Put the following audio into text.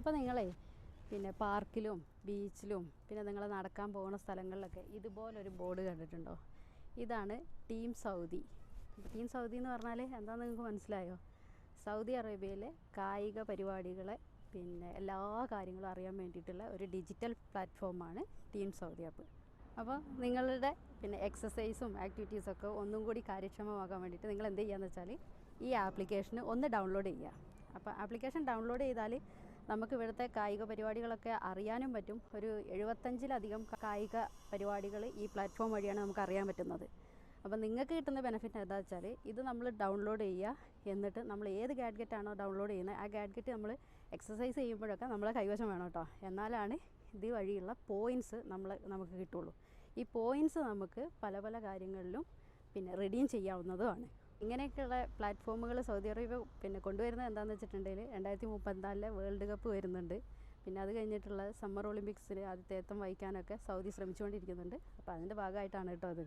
അപ്പോൾ നിങ്ങളെ പിന്നെ പാർക്കിലും ബീച്ചിലും പിന്നെ നിങ്ങൾ നടക്കാൻ പോകുന്ന സ്ഥലങ്ങളിലൊക്കെ ഇതുപോലൊരു ബോർഡ് കണ്ടിട്ടുണ്ടോ? ഇതാണ് ടീം സൗദി. ടീം സൗദി എന്ന് പറഞ്ഞാൽ എന്താണെന്ന് നിങ്ങൾക്ക് മനസ്സിലായോ? സൗദി അറേബ്യയിലെ കായിക പരിപാടികളെ പിന്നെ എല്ലാ കാര്യങ്ങളും അറിയാൻ വേണ്ടിയിട്ടുള്ള ഒരു ഡിജിറ്റൽ പ്ലാറ്റ്ഫോമാണ് ടീം സൗദി ആപ്പ്. അപ്പോൾ നിങ്ങളുടെ പിന്നെ എക്സസൈസും ആക്ടിവിറ്റീസൊക്കെ ഒന്നും കൂടി കാര്യക്ഷമമാക്കാൻ വേണ്ടിയിട്ട് നിങ്ങൾ എന്ത് ചെയ്യുകയെന്ന് വെച്ചാൽ ഈ ആപ്ലിക്കേഷൻ ഒന്ന് ഡൗൺലോഡ് ചെയ്യുക. അപ്പോൾ ആപ്ലിക്കേഷൻ ഡൗൺലോഡ് ചെയ്താൽ നമുക്ക് ഇവിടുത്തെ കായിക പരിപാടികളൊക്കെ അറിയാനും പറ്റും. ഒരു 75-ലധികം കായിക പരിപാടികൾ ഈ പ്ലാറ്റ്ഫോം വഴിയാണ് നമുക്ക് അറിയാൻ പറ്റുന്നത്. അപ്പോൾ നിങ്ങൾക്ക് കിട്ടുന്ന ബെനിഫിറ്റ് എന്താ വെച്ചാൽ ഇത് നമ്മൾ ഡൗൺലോഡ് ചെയ്യുക, എന്നിട്ട് നമ്മൾ ഏത് ഗാഡ്ഗറ്റാണോ ഡൗൺലോഡ് ചെയ്യുന്നത് ആ ഗാഡ്ഗറ്റ് നമ്മൾ എക്സസൈസ് ചെയ്യുമ്പോഴൊക്കെ നമ്മളെ കൈവശം വേണം കേട്ടോ. എന്നാലാണ് ഇത് വഴിയുള്ള പോയിൻറ്റ്സ് നമുക്ക് കിട്ടുള്ളൂ. ഈ പോയിൻറ്റ്സ് നമുക്ക് പല പല കാര്യങ്ങളിലും പിന്നെ റിഡീം ചെയ്യാവുന്നതുമാണ്. ഇങ്ങനെയൊക്കെയുള്ള പ്ലാറ്റ്ഫോമുകൾ സൗദി അറേബ്യ പിന്നെ കൊണ്ടുവരുന്നത് എന്താണെന്ന് വെച്ചിട്ടുണ്ടെങ്കിൽ 2034 വേൾഡ് കപ്പ് വരുന്നുണ്ട്. പിന്നെ അത് കഴിഞ്ഞിട്ടുള്ള സമ്മർ ഒളിമ്പിക്സിൽ ആതിഥേയത്വം വഹിക്കാനൊക്കെ സൗദി ശ്രമിച്ചുകൊണ്ടിരിക്കുന്നുണ്ട്. അപ്പോൾ അതിൻ്റെ ഭാഗമായിട്ടാണ് കേട്ടോ അത്.